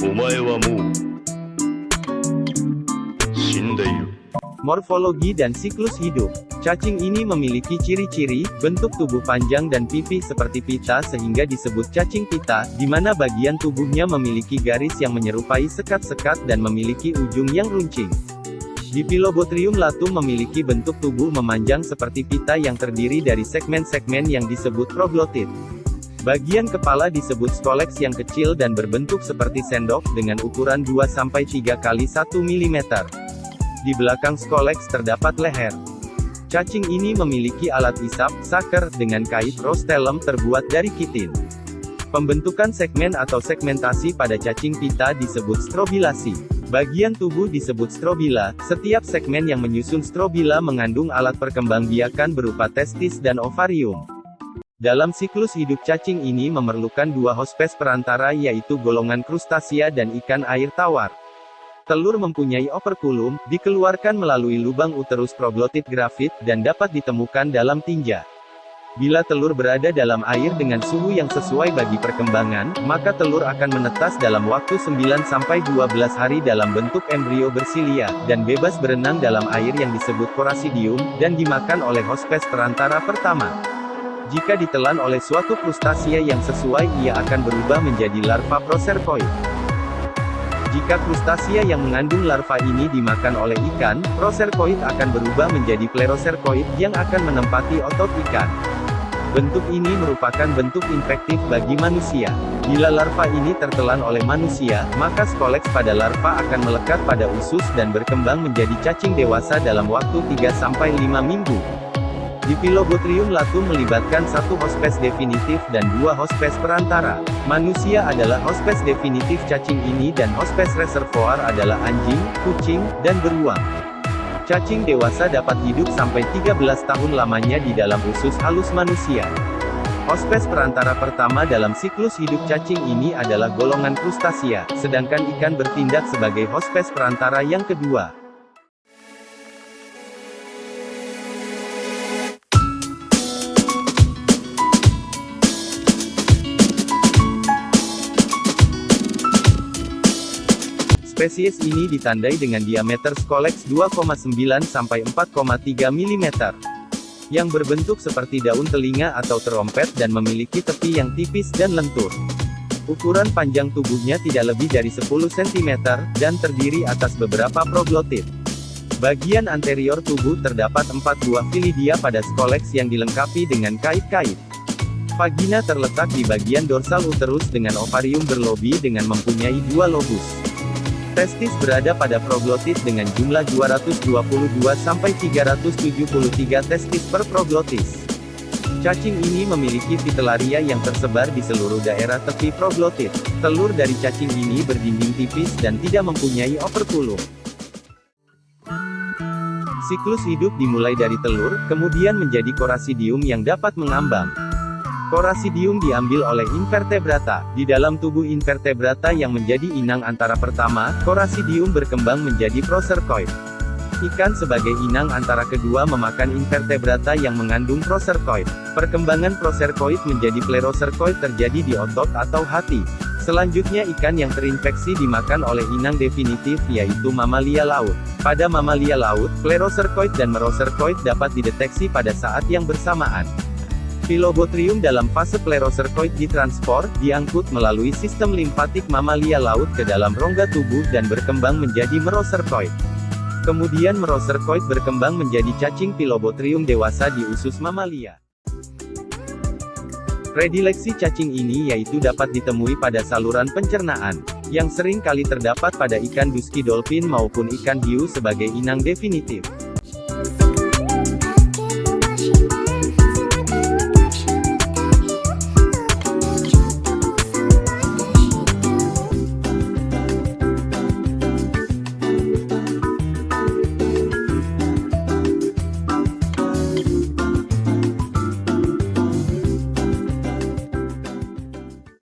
お前はもう死んでいる。 Morfologi dan siklus hidup. Cacing ini memiliki ciri-ciri, bentuk tubuh panjang dan pipih seperti pita sehingga disebut cacing pita, di mana bagian tubuhnya memiliki garis yang menyerupai sekat-sekat dan memiliki ujung yang runcing. Dipilobothrium latum memiliki bentuk tubuh memanjang seperti pita yang terdiri dari segmen-segmen yang disebut proglotit. Bagian kepala disebut scolex yang kecil dan berbentuk seperti sendok, dengan ukuran 2-3 kali 1 mm. Di belakang scolex terdapat leher. Cacing ini memiliki alat isap, saker, dengan kait rostellum terbuat dari kitin. Pembentukan segmen atau segmentasi pada cacing pita disebut strobilasi. Bagian tubuh disebut strobila, setiap segmen yang menyusun strobila mengandung alat perkembangbiakan berupa testis dan ovarium. Dalam siklus hidup cacing ini memerlukan dua hospes perantara yaitu golongan krustasea dan ikan air tawar. Telur mempunyai operkulum, dikeluarkan melalui lubang uterus proglotit grafit, dan dapat ditemukan dalam tinja. Bila telur berada dalam air dengan suhu yang sesuai bagi perkembangan, maka telur akan menetas dalam waktu 9-12 hari dalam bentuk embrio bersilia, dan bebas berenang dalam air yang disebut korasidium, dan dimakan oleh hospes perantara pertama. Jika ditelan oleh suatu krustasea yang sesuai, ia akan berubah menjadi larva proserkoid. Jika krustasea yang mengandung larva ini dimakan oleh ikan, proserkoid akan berubah menjadi pleroserkoid, yang akan menempati otot ikan. Bentuk ini merupakan bentuk infektif bagi manusia. Bila larva ini tertelan oleh manusia, maka scolex pada larva akan melekat pada usus dan berkembang menjadi cacing dewasa dalam waktu 3-5 minggu. Dipilobothrium latum melibatkan satu hospes definitif dan dua hospes perantara. Manusia adalah hospes definitif cacing ini dan hospes reservoir adalah anjing, kucing, dan beruang. Cacing dewasa dapat hidup sampai 13 tahun lamanya di dalam usus halus manusia. Hospes perantara pertama dalam siklus hidup cacing ini adalah golongan krustasea, sedangkan ikan bertindak sebagai hospes perantara yang kedua. Spesies ini ditandai dengan diameter scolex 2,9-4,3 mm. Yang berbentuk seperti daun telinga atau terompet dan memiliki tepi yang tipis dan lentur. Ukuran panjang tubuhnya tidak lebih dari 10 cm, dan terdiri atas beberapa proglotit. Bagian anterior tubuh terdapat 4 buah filidia pada scolex yang dilengkapi dengan kait-kait. Vagina terletak di bagian dorsal uterus dengan ovarium berlobi dengan mempunyai 2 lobus. Testis berada pada proglotit dengan jumlah 222-373 testis per proglotis. Cacing ini memiliki vitellaria yang tersebar di seluruh daerah tepi proglotit. Telur dari cacing ini berdinding tipis dan tidak mempunyai operkulum. Siklus hidup dimulai dari telur, kemudian menjadi korasidium yang dapat mengambang. Korasidium diambil oleh invertebrata. Di dalam tubuh invertebrata yang menjadi inang antara pertama, korasidium berkembang menjadi proserkoid. Ikan sebagai inang antara kedua memakan invertebrata yang mengandung proserkoid. Perkembangan proserkoid menjadi pleroserkoid terjadi di otot atau hati. Selanjutnya ikan yang terinfeksi dimakan oleh inang definitif yaitu mamalia laut. Pada mamalia laut, pleroserkoid dan meroserkoid dapat dideteksi pada saat yang bersamaan. Pilobothrium dalam fase pleroserkoid ditransport, diangkut melalui sistem limfatik mamalia laut ke dalam rongga tubuh dan berkembang menjadi meroserkoid. Kemudian meroserkoid berkembang menjadi cacing pilobothrium dewasa di usus mamalia. Predileksi cacing ini yaitu dapat ditemui pada saluran pencernaan, yang sering kali terdapat pada ikan dusky dolphin maupun ikan hiu sebagai inang definitif.